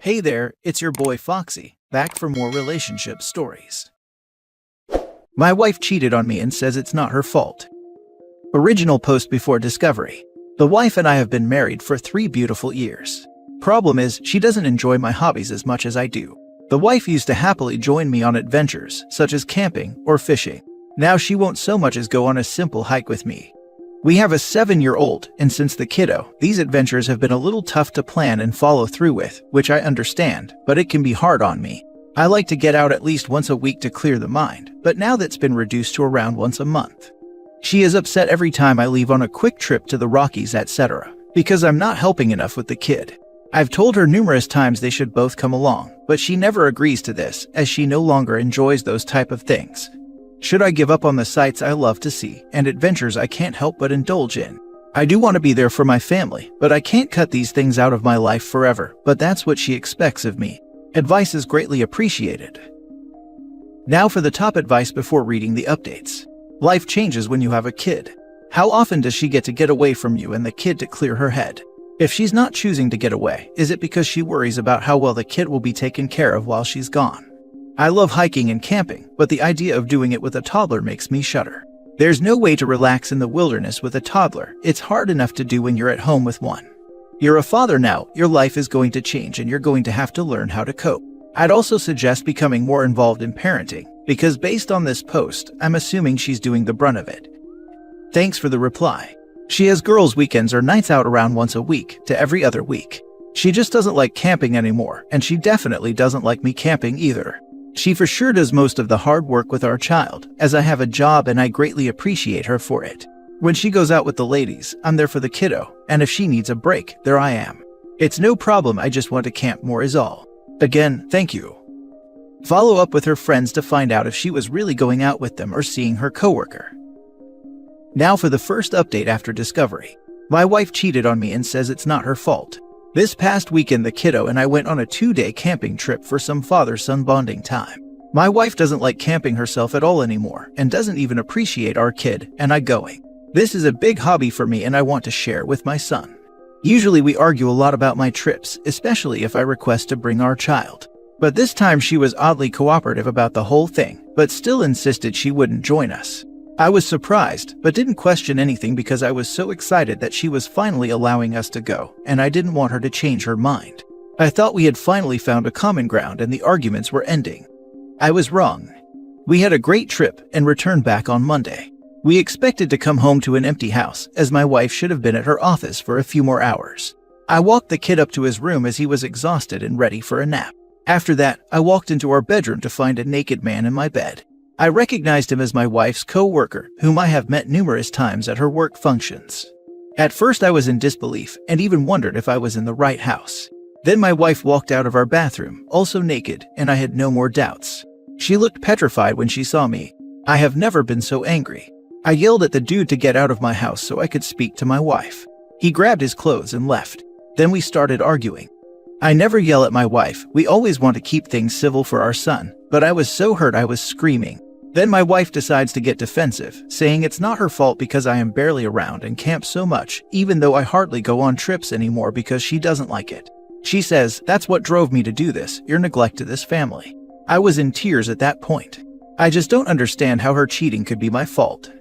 Hey there, it's your boy Foxy, back for more relationship stories. My wife cheated on me and says it's not her fault. Original post before discovery. The wife and I have been married for 3 beautiful years. Problem is, she doesn't enjoy my hobbies as much as I do. The wife used to happily join me on adventures, such as camping or fishing. Now she won't so much as go on a simple hike with me. We have a 7-year-old, and since the kiddo, these adventures have been a little tough to plan and follow through with, which I understand, but it can be hard on me. I like to get out at least once a week to clear the mind, but now that's been reduced to around once a month. She is upset every time I leave on a quick trip to the Rockies, etc., because I'm not helping enough with the kid. I've told her numerous times they should both come along, but she never agrees to this, as she no longer enjoys those type of things. Should I give up on the sights I love to see and adventures I can't help but indulge in? I do want to be there for my family, but I can't cut these things out of my life forever, but that's what she expects of me. Advice is greatly appreciated. Now for the top advice before reading the updates. Life changes when you have a kid. How often does she get to get away from you and the kid to clear her head? If she's not choosing to get away, is it because she worries about how well the kid will be taken care of while she's gone? I love hiking and camping, but the idea of doing it with a toddler makes me shudder. There's no way to relax in the wilderness with a toddler. It's hard enough to do when you're at home with one. You're a father now, your life is going to change and you're going to have to learn how to cope. I'd also suggest becoming more involved in parenting, because based on this post, I'm assuming she's doing the brunt of it. Thanks for the reply. She has girls' weekends or nights out around once a week to every other week. She just doesn't like camping anymore, and she definitely doesn't like me camping either. She for sure does most of the hard work with our child, as I have a job and I greatly appreciate her for it. When she goes out with the ladies, I'm there for the kiddo, and if she needs a break, there I am. It's no problem, I just want to camp more is all. Again, thank you. Follow up with her friends to find out if she was really going out with them or seeing her coworker. Now for the first update after discovery. My wife cheated on me and says it's not her fault. This past weekend the kiddo and I went on a 2-day camping trip for some father-son bonding time. My wife doesn't like camping herself at all anymore and doesn't even appreciate our kid and I going. This is a big hobby for me and I want to share with my son. Usually we argue a lot about my trips, especially if I request to bring our child. But this time she was oddly cooperative about the whole thing, but still insisted she wouldn't join us. I was surprised, but didn't question anything because I was so excited that she was finally allowing us to go, and I didn't want her to change her mind. I thought we had finally found a common ground and the arguments were ending. I was wrong. We had a great trip and returned back on Monday. We expected to come home to an empty house, as my wife should have been at her office for a few more hours. I walked the kid up to his room as he was exhausted and ready for a nap. After that, I walked into our bedroom to find a naked man in my bed. I recognized him as my wife's co-worker, whom I have met numerous times at her work functions. At first I was in disbelief and even wondered if I was in the right house. Then my wife walked out of our bathroom, also naked, and I had no more doubts. She looked petrified when she saw me. I have never been so angry. I yelled at the dude to get out of my house so I could speak to my wife. He grabbed his clothes and left. Then we started arguing. I never yell at my wife, we always want to keep things civil for our son, but I was so hurt I was screaming. Then my wife decides to get defensive, saying it's not her fault because I am barely around and camp so much, even though I hardly go on trips anymore because she doesn't like it. She says, that's what drove me to do this, your neglect to this family. I was in tears at that point. I just don't understand how her cheating could be my fault.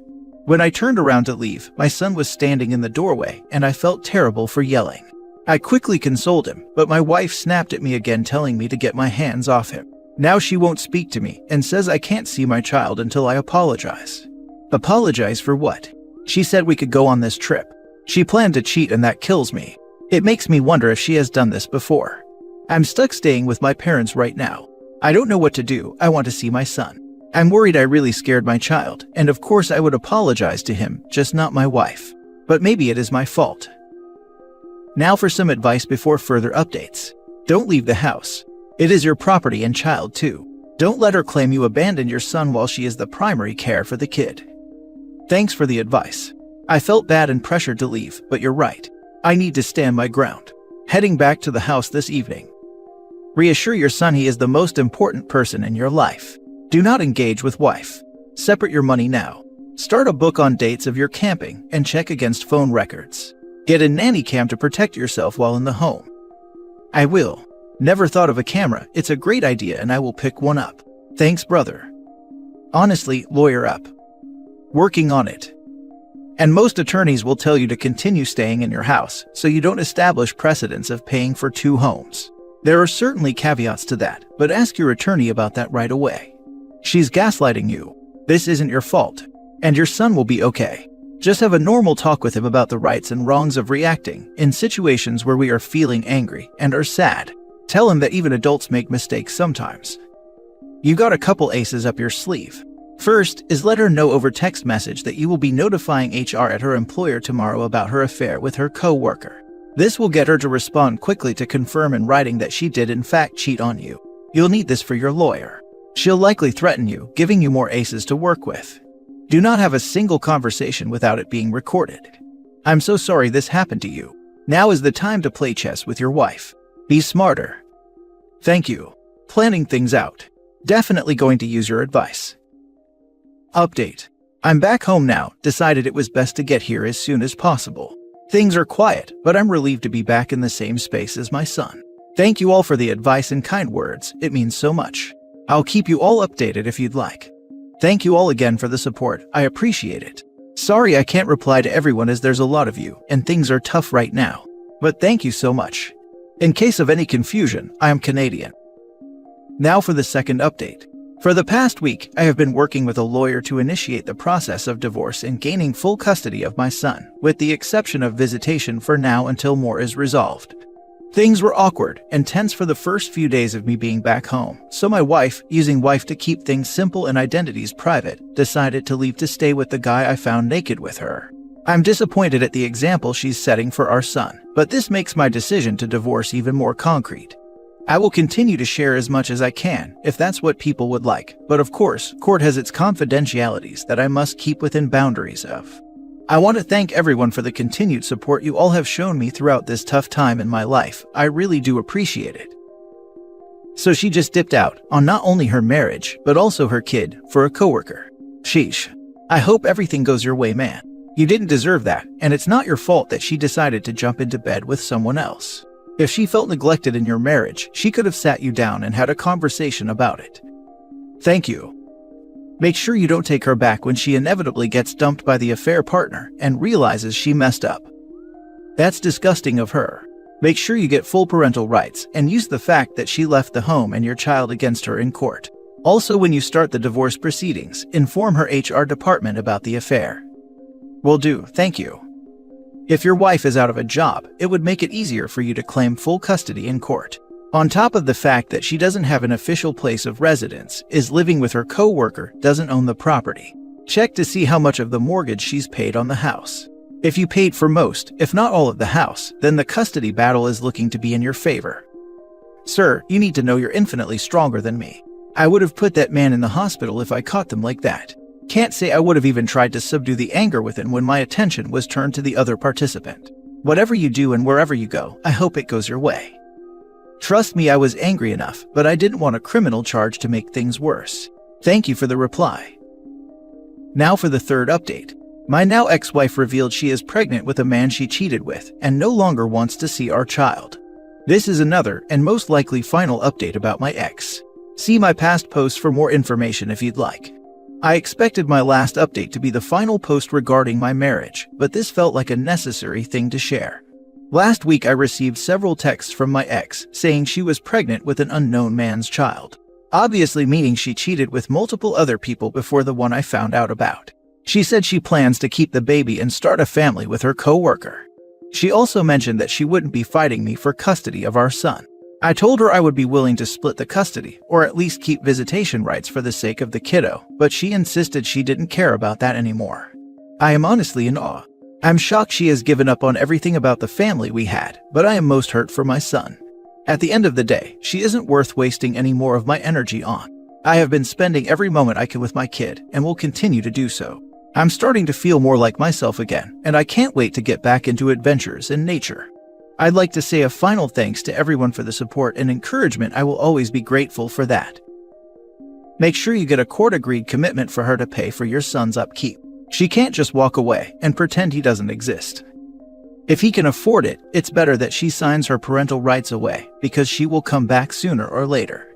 When I turned around to leave, my son was standing in the doorway and I felt terrible for yelling. I quickly consoled him, but my wife snapped at me again telling me to get my hands off him. Now she won't speak to me and says I can't see my child until I apologize. Apologize for what? She said we could go on this trip. She planned to cheat and that kills me. It makes me wonder if she has done this before. I'm stuck staying with my parents right now. I don't know what to do, I want to see my son. I'm worried I really scared my child, and of course I would apologize to him, just not my wife. But maybe it is my fault. Now for some advice before further updates. Don't leave the house. It is your property and child too. Don't let her claim you abandoned your son while she is the primary care for the kid. Thanks for the advice. I felt bad and pressured to leave, but you're right. I need to stand my ground. Heading back to the house this evening. Reassure your son he is the most important person in your life. Do not engage with wife. Separate your money now. Start a book on dates of your camping and check against phone records. Get a nanny cam to protect yourself while in the home. I will. Never thought of a camera. It's a great idea and I will pick one up. Thanks, brother. Honestly, lawyer up. Working on it. And most attorneys will tell you to continue staying in your house so you don't establish precedents of paying for 2 homes. There are certainly caveats to that, but ask your attorney about that right away. She's gaslighting you. This isn't your fault. And your son will be okay. Just have a normal talk with him about the rights and wrongs of reacting in situations where we are feeling angry and are sad. Tell him that even adults make mistakes sometimes. You got a couple aces up your sleeve. First is let her know over text message that you will be notifying HR at her employer tomorrow about her affair with her co-worker. This will get her to respond quickly to confirm in writing that she did in fact cheat on you. You'll need this for your lawyer. She'll likely threaten you, giving you more aces to work with. Do not have a single conversation without it being recorded. I'm so sorry this happened to you. Now is the time to play chess with your wife. Be smarter. Thank you. Planning things out. Definitely going to use your advice. Update. I'm back home now. Decided it was best to get here as soon as possible. Things are quiet, but I'm relieved to be back in the same space as my son. Thank you all for the advice and kind words. It means so much. I'll keep you all updated if you'd like. Thank you all again for the support. I appreciate it. Sorry I can't reply to everyone as there's a lot of you and things are tough right now. But thank you so much. In case of any confusion, I am Canadian. Now for the second update. For the past week, I have been working with a lawyer to initiate the process of divorce and gaining full custody of my son, with the exception of visitation for now until more is resolved. Things were awkward and tense for the first few days of me being back home, so my wife, using wife to keep things simple and identities private, decided to leave to stay with the guy I found naked with her. I'm disappointed at the example she's setting for our son, but this makes my decision to divorce even more concrete. I will continue to share as much as I can, if that's what people would like, but of course, court has its confidentialities that I must keep within boundaries of. I want to thank everyone for the continued support you all have shown me throughout this tough time in my life. I really do appreciate it. So she just dipped out on not only her marriage, but also her kid for a coworker. Sheesh. I hope everything goes your way, man. You didn't deserve that, and it's not your fault that she decided to jump into bed with someone else. If she felt neglected in your marriage, she could have sat you down and had a conversation about it. Thank you. Make sure you don't take her back when she inevitably gets dumped by the affair partner and realizes she messed up. That's disgusting of her. Make sure you get full parental rights and use the fact that she left the home and your child against her in court. Also, when you start the divorce proceedings, inform her HR department about the affair. Will do, thank you. If your wife is out of a job, it would make it easier for you to claim full custody in court. On top of the fact that she doesn't have an official place of residence, is living with her co-worker, doesn't own the property. Check to see how much of the mortgage she's paid on the house. If you paid for most, if not all of the house, then the custody battle is looking to be in your favor. Sir, you need to know you're infinitely stronger than me. I would have put that man in the hospital if I caught them like that. Can't say I would have even tried to subdue the anger within when my attention was turned to the other participant. Whatever you do and wherever you go, I hope it goes your way. Trust me, I was angry enough, but I didn't want a criminal charge to make things worse. Thank you for the reply. Now for the third update. My now ex-wife revealed she is pregnant with a man she cheated with and no longer wants to see our child. This is another and most likely final update about my ex. See my past posts for more information if you'd like. I expected my last update to be the final post regarding my marriage, but this felt like a necessary thing to share. Last week I received several texts from my ex saying she was pregnant with an unknown man's child. Obviously meaning she cheated with multiple other people before the one I found out about. She said she plans to keep the baby and start a family with her co-worker. She also mentioned that she wouldn't be fighting me for custody of our son. I told her I would be willing to split the custody, or at least keep visitation rights for the sake of the kiddo, but she insisted she didn't care about that anymore. I am honestly in awe. I'm shocked she has given up on everything about the family we had, but I am most hurt for my son. At the end of the day, she isn't worth wasting any more of my energy on. I have been spending every moment I can with my kid, and will continue to do so. I'm starting to feel more like myself again, and I can't wait to get back into adventures in nature. I'd like to say a final thanks to everyone for the support and encouragement. I will always be grateful for that. Make sure you get a court-agreed commitment for her to pay for your son's upkeep. She can't just walk away and pretend he doesn't exist. If he can afford it, it's better that she signs her parental rights away because she will come back sooner or later.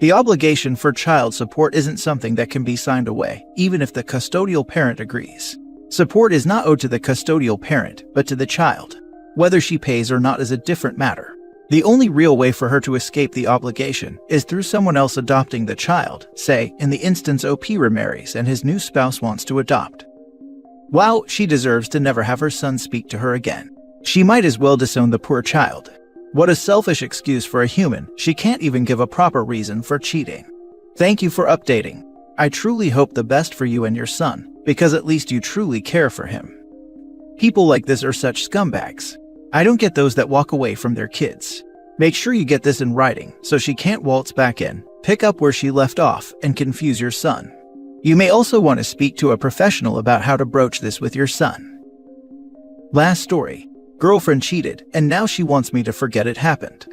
The obligation for child support isn't something that can be signed away, even if the custodial parent agrees. Support is not owed to the custodial parent, but to the child. Whether she pays or not is a different matter. The only real way for her to escape the obligation is through someone else adopting the child, say, in the instance OP remarries and his new spouse wants to adopt. Wow, she deserves to never have her son speak to her again. She might as well disown the poor child. What a selfish excuse for a human. She can't even give a proper reason for cheating. Thank you for updating. I truly hope the best for you and your son, because at least you truly care for him. People like this are such scumbags. I don't get those that walk away from their kids. Make sure you get this in writing so she can't waltz back in, pick up where she left off, and confuse your son. You may also want to speak to a professional about how to broach this with your son. Last story. Girlfriend cheated, and now she wants me to forget it happened.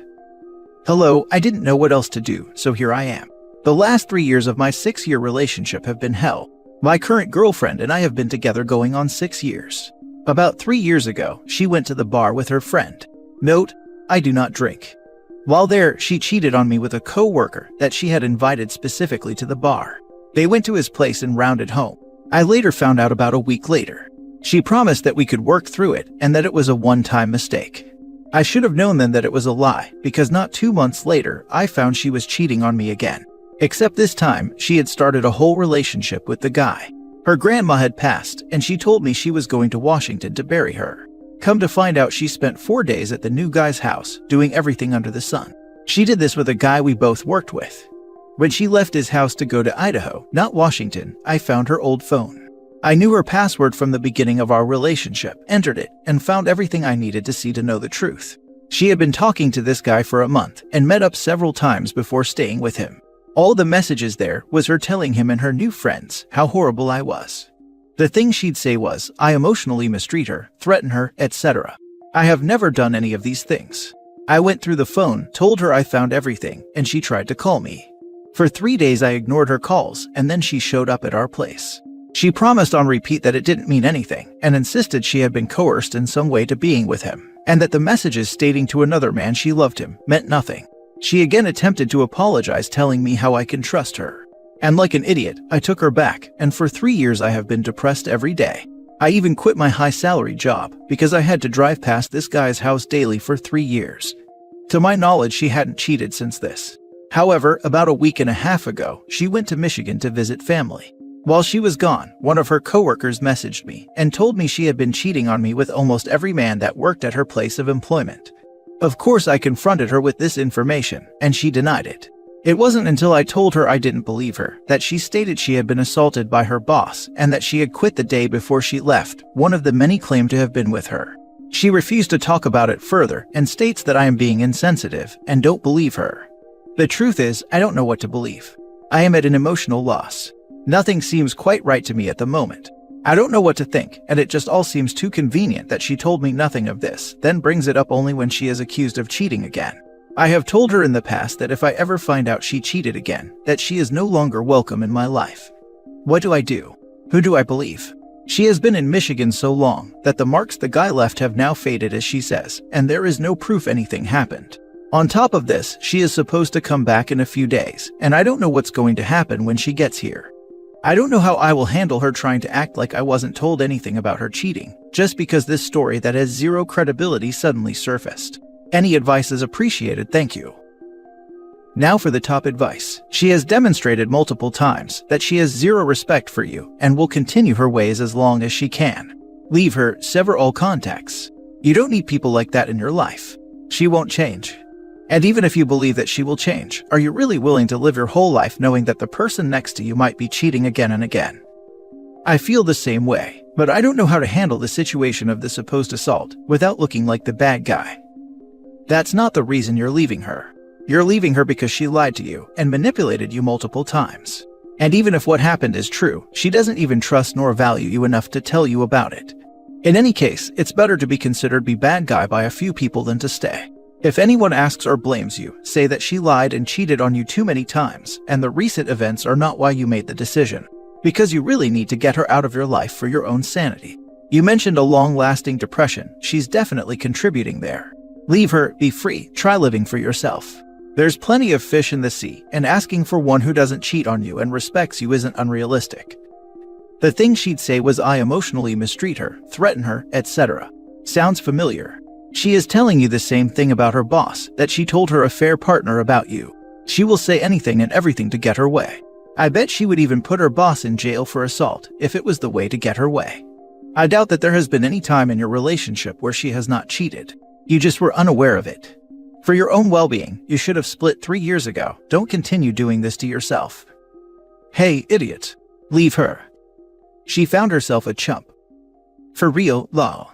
Hello, I didn't know what else to do, so here I am. The last 3 years of my 6-year relationship have been hell. My current girlfriend and I have been together going on 6 years. About 3 years ago, she went to the bar with her friend. Note, I do not drink. While there, she cheated on me with a co-worker that she had invited specifically to the bar. They went to his place and rounded home. I later found out about a week later. She promised that we could work through it and that it was a one-time mistake. I should have known then that it was a lie, because not 2 months later, I found she was cheating on me again. Except this time, she had started a whole relationship with the guy. Her grandma had passed, and she told me she was going to Washington to bury her. Come to find out, she spent 4 days at the new guy's house, doing everything under the sun. She did this with a guy we both worked with. When she left his house to go to Idaho, not Washington, I found her old phone. I knew her password from the beginning of our relationship, entered it, and found everything I needed to see to know the truth. She had been talking to this guy for a month and met up several times before staying with him. All the messages there was her telling him and her new friends how horrible I was. The thing she'd say was, I emotionally mistreat her, threaten her, etc. I have never done any of these things. I went through the phone, told her I found everything, and she tried to call me. For 3 days I ignored her calls, and then she showed up at our place. She promised on repeat that it didn't mean anything, and insisted she had been coerced in some way to being with him, and that the messages stating to another man she loved him meant nothing. She again attempted to apologize, telling me how I can trust her. And like an idiot, I took her back, and for 3 years I have been depressed every day. I even quit my high-salary job because I had to drive past this guy's house daily for 3 years. To my knowledge, she hadn't cheated since this. However, about a week and a half ago, she went to Michigan to visit family. While she was gone, one of her coworkers messaged me and told me she had been cheating on me with almost every man that worked at her place of employment. Of course, I confronted her with this information, and she denied it. It wasn't until I told her I didn't believe her that she stated she had been assaulted by her boss and that she had quit the day before she left, one of the many claimed to have been with her. She refused to talk about it further and states that I am being insensitive and don't believe her. The truth is, I don't know what to believe. I am at an emotional loss. Nothing seems quite right to me at the moment. I don't know what to think, and it just all seems too convenient that she told me nothing of this, then brings it up only when she is accused of cheating again. I have told her in the past that if I ever find out she cheated again, that she is no longer welcome in my life. What do I do? Who do I believe? She has been in Michigan so long that the marks the guy left have now faded, as she says, and there is no proof anything happened. On top of this, she is supposed to come back in a few days, and I don't know what's going to happen when she gets here. I don't know how I will handle her trying to act like I wasn't told anything about her cheating, just because this story that has zero credibility suddenly surfaced. Any advice is appreciated, thank you. Now for the top advice. She has demonstrated multiple times that she has zero respect for you and will continue her ways as long as she can. Leave her, sever all contacts. You don't need people like that in your life. She won't change. And even if you believe that she will change, are you really willing to live your whole life knowing that the person next to you might be cheating again and again? I feel the same way, but I don't know how to handle the situation of the supposed assault without looking like the bad guy. That's not the reason you're leaving her. You're leaving her because she lied to you and manipulated you multiple times. And even if what happened is true, she doesn't even trust nor value you enough to tell you about it. In any case, it's better to be considered the bad guy by a few people than to stay. If anyone asks or blames you, say that she lied and cheated on you too many times, and the recent events are not why you made the decision, because you really need to get her out of your life for your own sanity. You mentioned a long-lasting depression. She's definitely contributing there. Leave her, be free, try living for yourself. There's plenty of fish in the sea, and asking for one who doesn't cheat on you and respects you isn't unrealistic. The thing she'd say was I emotionally mistreat her, threaten her, etc. Sounds familiar. She is telling you the same thing about her boss, that she told her affair partner about you. She will say anything and everything to get her way. I bet she would even put her boss in jail for assault if it was the way to get her way. I doubt that there has been any time in your relationship where she has not cheated. You just were unaware of it. For your own well-being, you should have split 3 years ago. Don't continue doing this to yourself. Hey, idiot. Leave her. She found herself a chump. For real, lol.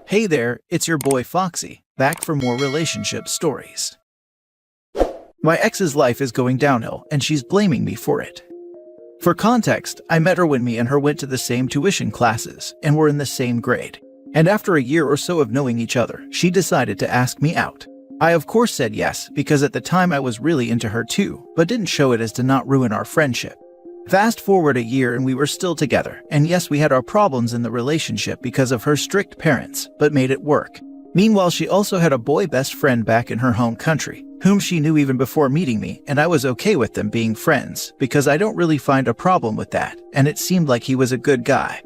Hey there, it's your boy Foxy, back for more relationship stories. My ex's life is going downhill, and she's blaming me for it. For context, I met her when me and her went to the same tuition classes, and were in the same grade. And after a year or so of knowing each other, she decided to ask me out. I of course said yes, because at the time I was really into her too, but didn't show it as to not ruin our friendship. Fast forward a year and we were still together, and yes, we had our problems in the relationship because of her strict parents, but made it work. Meanwhile, she also had a boy best friend back in her home country, whom she knew even before meeting me, and I was okay with them being friends, because I don't really find a problem with that, and it seemed like he was a good guy.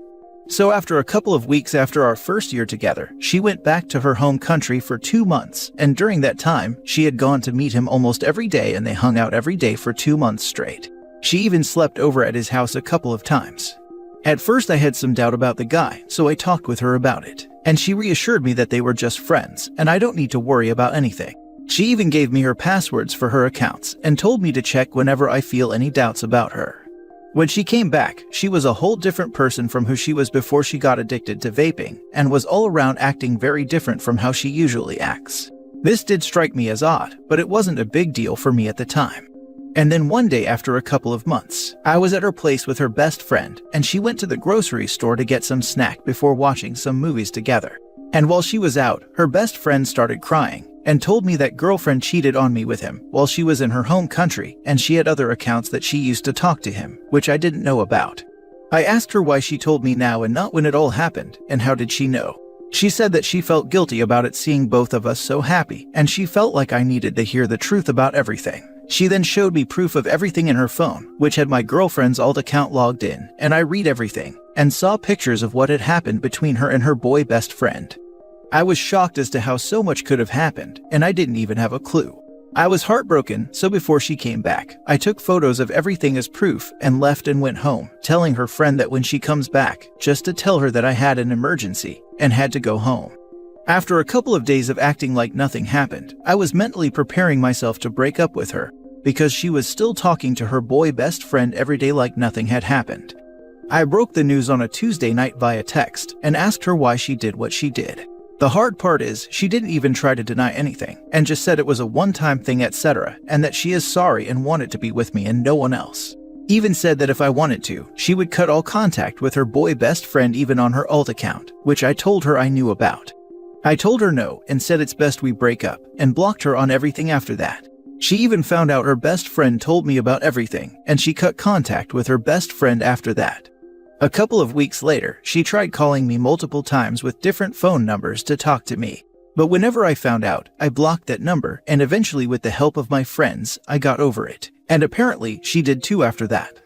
So after a couple of weeks after our first year together, she went back to her home country for 2 months, and during that time, she had gone to meet him almost every day and they hung out every day for 2 months straight. She even slept over at his house a couple of times. At first I had some doubt about the guy, so I talked with her about it, and she reassured me that they were just friends, and I don't need to worry about anything. She even gave me her passwords for her accounts, and told me to check whenever I feel any doubts about her. When she came back, she was a whole different person from who she was before she got addicted to vaping, and was all around acting very different from how she usually acts. This did strike me as odd, but it wasn't a big deal for me at the time. And then one day after a couple of months, I was at her place with her best friend, and she went to the grocery store to get some snack before watching some movies together. And while she was out, her best friend started crying, and told me that girlfriend cheated on me with him while she was in her home country, and she had other accounts that she used to talk to him, which I didn't know about. I asked her why she told me now and not when it all happened, and how did she know. She said that she felt guilty about it seeing both of us so happy, and she felt like I needed to hear the truth about everything. She then showed me proof of everything in her phone, which had my girlfriend's alt account logged in, and I read everything, and saw pictures of what had happened between her and her boy best friend. I was shocked as to how so much could have happened, and I didn't even have a clue. I was heartbroken, so before she came back, I took photos of everything as proof and left and went home, telling her friend that when she comes back, just to tell her that I had an emergency and had to go home. After a couple of days of acting like nothing happened, I was mentally preparing myself to break up with her, because she was still talking to her boy best friend every day like nothing had happened. I broke the news on a Tuesday night via text and asked her why she did what she did. The hard part is, she didn't even try to deny anything, and just said it was a one-time thing etc., and that she is sorry and wanted to be with me and no one else. Even said that if I wanted to, she would cut all contact with her boy best friend even on her alt account, which I told her I knew about. I told her no and said it's best we break up, and blocked her on everything after that. She even found out her best friend told me about everything, and she cut contact with her best friend after that. A couple of weeks later, she tried calling me multiple times with different phone numbers to talk to me. But whenever I found out, I blocked that number, and eventually with the help of my friends, I got over it. And apparently, she did too after that.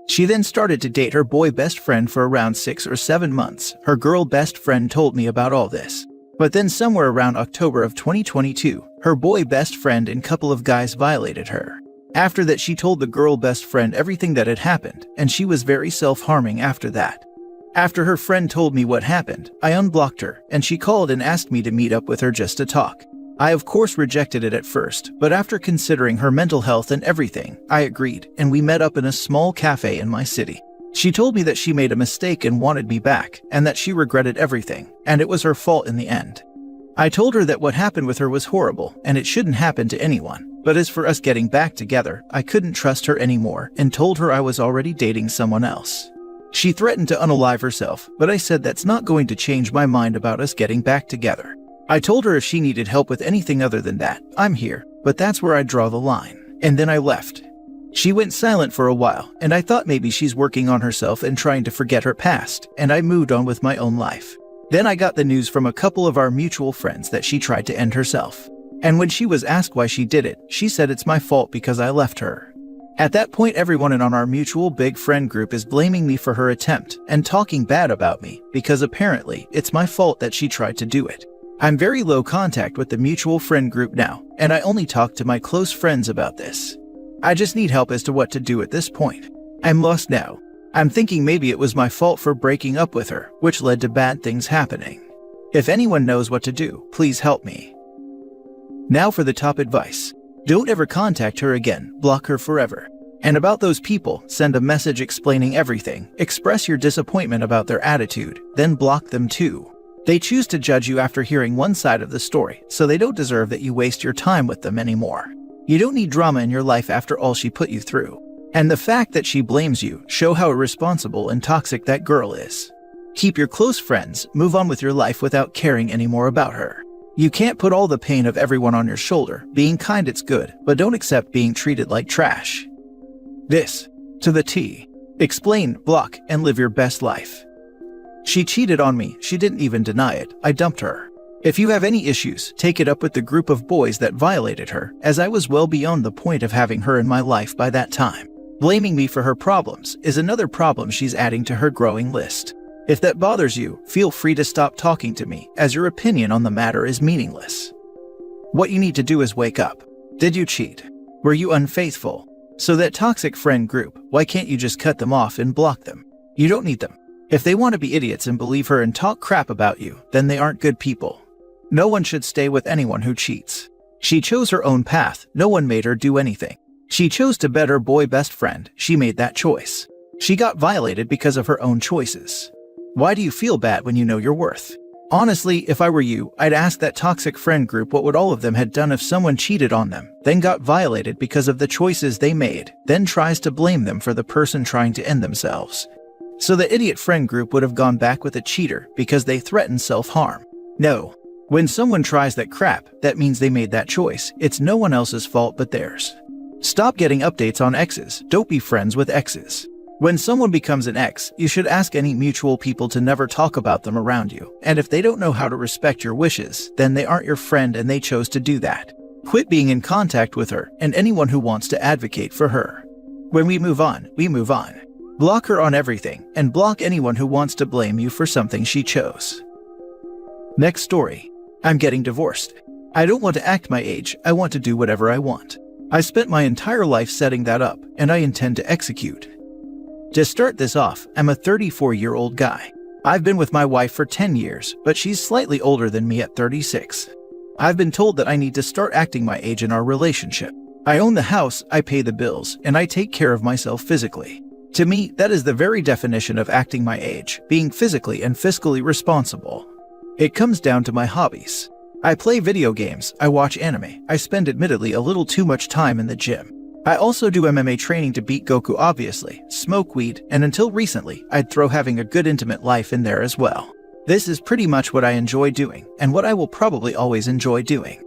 She then started to date her boy best friend for around 6 or 7 months. Her girl best friend told me about all this. But then somewhere around October of 2022, her boy best friend and couple of guys violated her. After that, she told the girl best friend everything that had happened, and she was very self-harming after that. After her friend told me what happened, I unblocked her, and she called and asked me to meet up with her just to talk. I of course rejected it at first, but after considering her mental health and everything, I agreed, and we met up in a small cafe in my city. She told me that she made a mistake and wanted me back, and that she regretted everything, and it was her fault in the end. I told her that what happened with her was horrible, and it shouldn't happen to anyone, But as for us getting back together, I couldn't trust her anymore and told her I was already dating someone else. She threatened to unalive herself, but I said that's not going to change my mind about us getting back together. I told her if she needed help with anything other than that, I'm here, but that's where I draw the line. And then I left. She went silent for a while, and I thought maybe she's working on herself and trying to forget her past, and I moved on with my own life. Then I got the news from a couple of our mutual friends that she tried to end herself. And when she was asked why she did it, she said it's my fault because I left her. At that point, everyone in our mutual big friend group is blaming me for her attempt and talking bad about me because apparently it's my fault that she tried to do it. I'm very low contact with the mutual friend group now, and I only talk to my close friends about this. I just need help as to what to do at this point. I'm lost now. I'm thinking maybe it was my fault for breaking up with her, which led to bad things happening. If anyone knows what to do, please help me. Now for the top advice. Don't ever contact her again, block her forever. And about those people, send a message explaining everything, express your disappointment about their attitude, then block them too. They choose to judge you after hearing one side of the story, so they don't deserve that you waste your time with them anymore. You don't need drama in your life after all she put you through. And the fact that she blames you show how irresponsible and toxic that girl is. Keep your close friends, move on with your life without caring anymore about her. You can't put all the pain of everyone on your shoulder. Being kind, it's good, but don't accept being treated like trash. This, to the T. Explain, block, and live your best life. She cheated on me. She didn't even deny it. I dumped her. If you have any issues, take it up with the group of boys that violated her, as I was well beyond the point of having her in my life by that time. Blaming me for her problems is another problem she's adding to her growing list. If that bothers you, feel free to stop talking to me, as your opinion on the matter is meaningless. What you need to do is wake up. Did you cheat? Were you unfaithful? So that toxic friend group, why can't you just cut them off and block them? You don't need them. If they want to be idiots and believe her and talk crap about you, then they aren't good people. No one should stay with anyone who cheats. She chose her own path. No one made her do anything. She chose to bet her boy best friend. She made that choice. She got violated because of her own choices. Why do you feel bad when you know your worth? Honestly, if I were you, I'd ask that toxic friend group what would all of them had done if someone cheated on them, then got violated because of the choices they made, then tries to blame them for the person trying to end themselves. So the idiot friend group would have gone back with a cheater because they threatened self-harm. No. When someone tries that crap, that means they made that choice. It's no one else's fault but theirs. Stop getting updates on exes. Don't be friends with exes. When someone becomes an ex, you should ask any mutual people to never talk about them around you. And if they don't know how to respect your wishes, then they aren't your friend and they chose to do that. Quit being in contact with her and anyone who wants to advocate for her. When we move on, we move on. Block her on everything and block anyone who wants to blame you for something she chose. Next story. I'm getting divorced. I don't want to act my age. I want to do whatever I want. I spent my entire life setting that up, and I intend to execute. To start this off, I'm a 34-year-old guy. I've been with my wife for 10 years, but she's slightly older than me at 36. I've been told that I need to start acting my age in our relationship. I own the house, I pay the bills, and I take care of myself physically. To me, that is the very definition of acting my age, being physically and fiscally responsible. It comes down to my hobbies. I play video games, I watch anime, I spend admittedly a little too much time in the gym. I also do MMA training to beat Goku obviously, smoke weed, and until recently, I'd throw having a good intimate life in there as well. This is pretty much what I enjoy doing, and what I will probably always enjoy doing.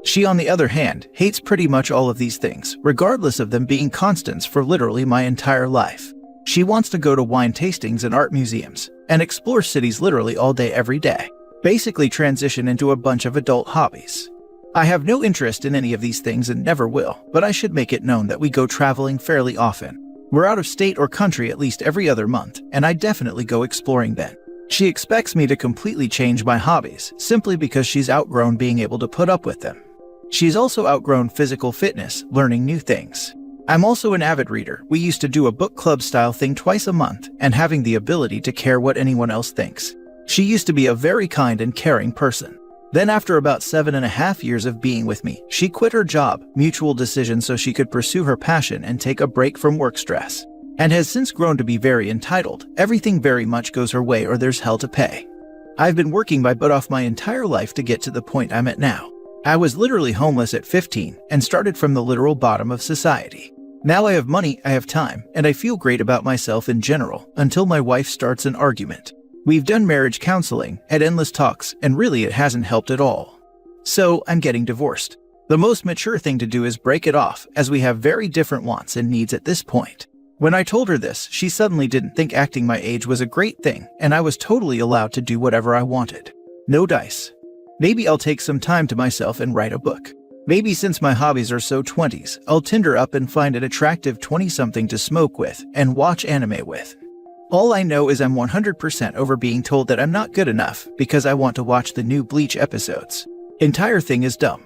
She, on the other hand, hates pretty much all of these things, regardless of them being constants for literally my entire life. She wants to go to wine tastings and art museums, and explore cities literally all day every day. Basically transition into a bunch of adult hobbies. I have no interest in any of these things and never will, but I should make it known that we go traveling fairly often. We're out of state or country at least every other month, and I definitely go exploring then. She expects me to completely change my hobbies, simply because she's outgrown being able to put up with them. She's also outgrown physical fitness, learning new things. I'm also an avid reader. We used to do a book club style thing twice a month, and having the ability to care what anyone else thinks. She used to be a very kind and caring person. Then after about 7.5 years of being with me, she quit her job, mutual decision so she could pursue her passion and take a break from work stress. And has since grown to be very entitled. Everything very much goes her way or there's hell to pay. I've been working my butt off my entire life to get to the point I'm at now. I was literally homeless at 15 and started from the literal bottom of society. Now I have money, I have time, and I feel great about myself in general until my wife starts an argument. We've done marriage counseling, had endless talks, and really it hasn't helped at all. So I'm getting divorced. The most mature thing to do is break it off, as we have very different wants and needs at this point. When I told her this, she suddenly didn't think acting my age was a great thing, and I was totally allowed to do whatever I wanted. No dice. Maybe I'll take some time to myself and write a book. Maybe since my hobbies are so 20s, I'll Tinder up and find an attractive 20-something to smoke with and watch anime with. All I know is I'm 100% over being told that I'm not good enough because I want to watch the new Bleach episodes. Entire thing is dumb.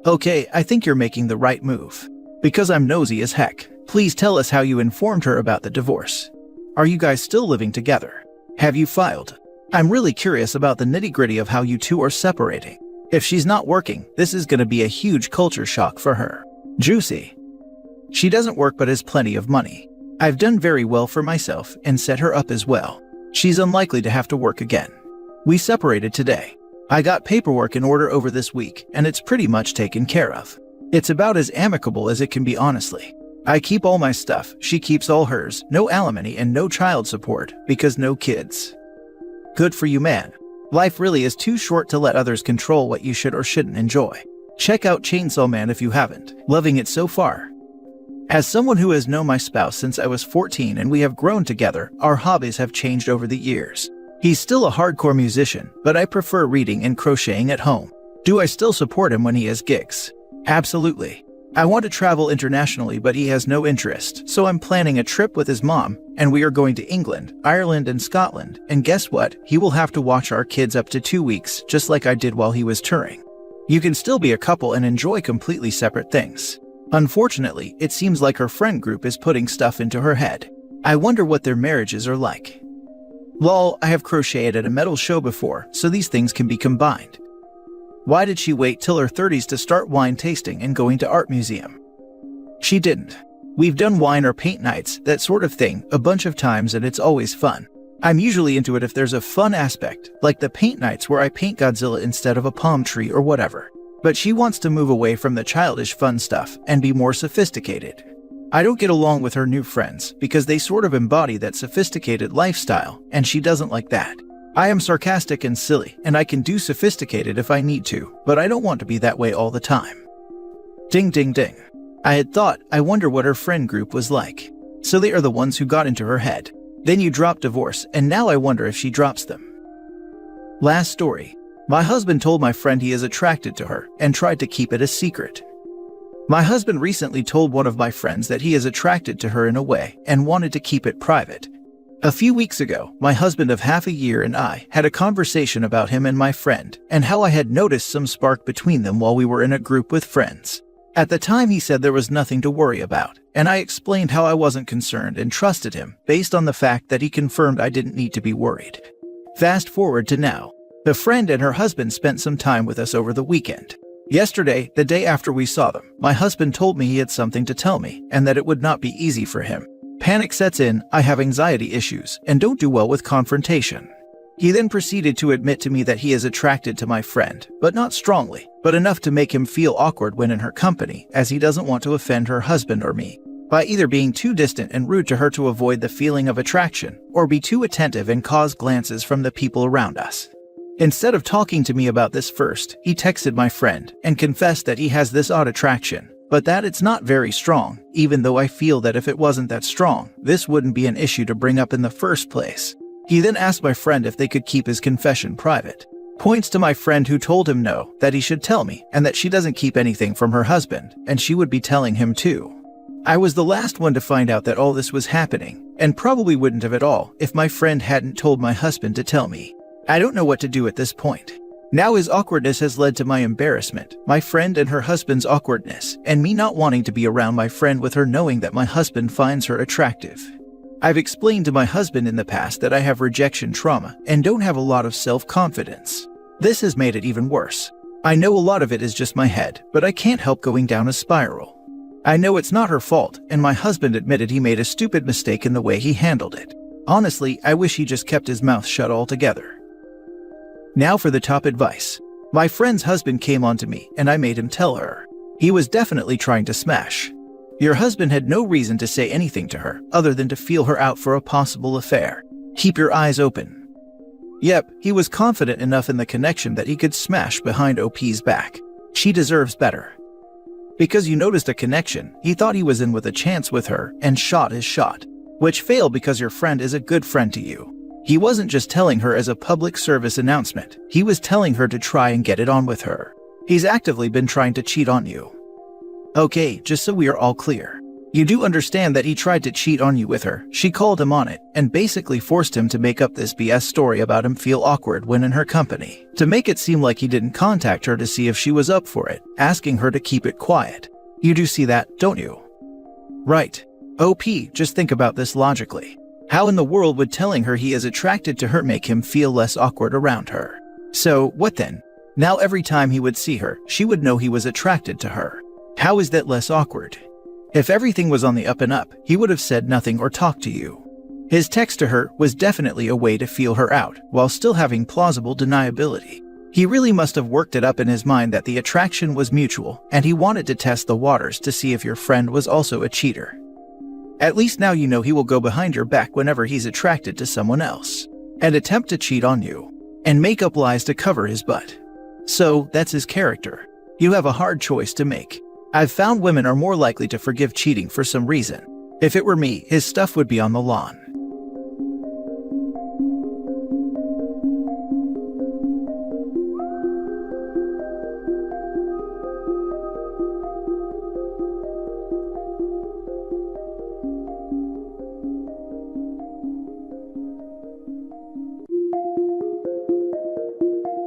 Okay, I think you're making the right move. Because I'm nosy as heck, please tell us how you informed her about the divorce. Are you guys still living together? Have you filed? I'm really curious about the nitty-gritty of how you two are separating. If she's not working, this is gonna be a huge culture shock for her. Juicy. She doesn't work but has plenty of money. I've done very well for myself and set her up as well. She's unlikely to have to work again. We separated today. I got paperwork in order over this week, and it's pretty much taken care of. It's about as amicable as it can be, honestly. I keep all my stuff, she keeps all hers, no alimony and no child support, because no kids. Good for you, man. Life really is too short to let others control what you should or shouldn't enjoy. Check out Chainsaw Man if you haven't. Loving it so far. As someone who has known my spouse since I was 14 and we have grown together, our hobbies have changed over the years. He's still a hardcore musician, but I prefer reading and crocheting at home. Do I still support him when he has gigs? Absolutely. I want to travel internationally, but he has no interest, so I'm planning a trip with his mom, and we are going to England, Ireland, and Scotland, and guess what? He will have to watch our kids up to 2 weeks, just like I did while he was touring. You can still be a couple and enjoy completely separate things. Unfortunately, it seems like her friend group is putting stuff into her head. I wonder what their marriages are like. Lol, I have crocheted at a metal show before, so these things can be combined. Why did she wait till her 30s to start wine tasting and going to art museum? She didn't. We've done wine or paint nights, that sort of thing, a bunch of times and it's always fun. I'm usually into it if there's a fun aspect, like the paint nights where I paint Godzilla instead of a palm tree or whatever. But she wants to move away from the childish fun stuff and be more sophisticated. I don't get along with her new friends because they sort of embody that sophisticated lifestyle, and she doesn't like that. I am sarcastic and silly, and I can do sophisticated if I need to, but I don't want to be that way all the time. Ding ding ding. I had thought, I wonder what her friend group was like. So they are the ones who got into her head. Then you drop divorce, and now I wonder if she drops them. Last story. My husband told my friend he is attracted to her, and tried to keep it a secret. My husband recently told one of my friends that he is attracted to her in a way, and wanted to keep it private. A few weeks ago, my husband of half a year and I had a conversation about him and my friend, and how I had noticed some spark between them while we were in a group with friends. At the time he said there was nothing to worry about, and I explained how I wasn't concerned and trusted him, based on the fact that he confirmed I didn't need to be worried. Fast forward to now. The friend and her husband spent some time with us over the weekend. Yesterday, the day after we saw them, my husband told me he had something to tell me, and that it would not be easy for him. Panic sets in, I have anxiety issues, and don't do well with confrontation. He then proceeded to admit to me that he is attracted to my friend, but not strongly, but enough to make him feel awkward when in her company, as he doesn't want to offend her husband or me, by either being too distant and rude to her to avoid the feeling of attraction, or be too attentive and cause glances from the people around us. Instead of talking to me about this first, he texted my friend and confessed that he has this odd attraction, but that it's not very strong, even though I feel that if it wasn't that strong, this wouldn't be an issue to bring up in the first place. He then asked my friend if they could keep his confession private. Points to my friend who told him no, that he should tell me, and that she doesn't keep anything from her husband, and she would be telling him too. I was the last one to find out that all this was happening, and probably wouldn't have at all if my friend hadn't told my husband to tell me. I don't know what to do at this point. Now his awkwardness has led to my embarrassment, my friend and her husband's awkwardness, and me not wanting to be around my friend with her knowing that my husband finds her attractive. I've explained to my husband in the past that I have rejection trauma and don't have a lot of self-confidence. This has made it even worse. I know a lot of it is just my head, but I can't help going down a spiral. I know it's not her fault, and my husband admitted he made a stupid mistake in the way he handled it. Honestly, I wish he just kept his mouth shut altogether. Now for the top advice. My friend's husband came on to me and I made him tell her. He was definitely trying to smash. Your husband had no reason to say anything to her other than to feel her out for a possible affair. Keep your eyes open. Yep, he was confident enough in the connection that he could smash behind OP's back. She deserves better. Because you noticed a connection, he thought he was in with a chance with her and shot his shot, which failed because your friend is a good friend to you. He wasn't just telling her as a public service announcement, he was telling her to try and get it on with her. He's actively been trying to cheat on you. Okay, just so we are all clear. You do understand that he tried to cheat on you with her. She called him on it and basically forced him to make up this BS story about him feel awkward when in her company, to make it seem like he didn't contact her to see if she was up for it, asking her to keep it quiet. You do see that, don't you? Right. OP, just think about this logically. How in the world would telling her he is attracted to her make him feel less awkward around her? So, what then? Now every time he would see her, she would know he was attracted to her. How is that less awkward? If everything was on the up and up, he would have said nothing or talked to you. His text to her was definitely a way to feel her out, while still having plausible deniability. He really must have worked it up in his mind that the attraction was mutual, and he wanted to test the waters to see if your friend was also a cheater. At least now you know he will go behind your back whenever he's attracted to someone else, and attempt to cheat on you, and make up lies to cover his butt. So, that's his character. You have a hard choice to make. I've found women are more likely to forgive cheating for some reason. If it were me, his stuff would be on the lawn.